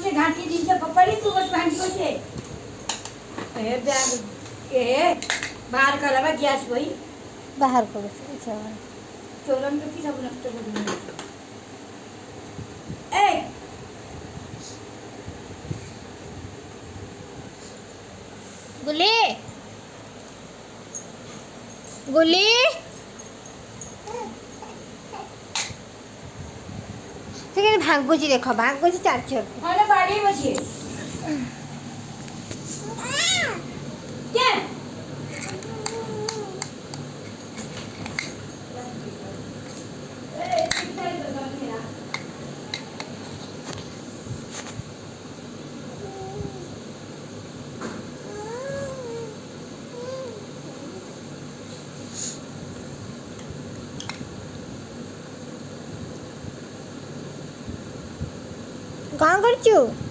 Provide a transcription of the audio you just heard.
से घाटी दिन से पपड़ी तू बस भांजी से ए बैग ए बाहर करवा गैस वही बाहर करो अच्छा चोरन तो की सब नष्ट कर दूंगी ए गुली गुली সেখানে ভাগ বুঝি দেখো ভাগ বুঝি চার চোর মানে বাড়ি বসে কে कहाँ करचु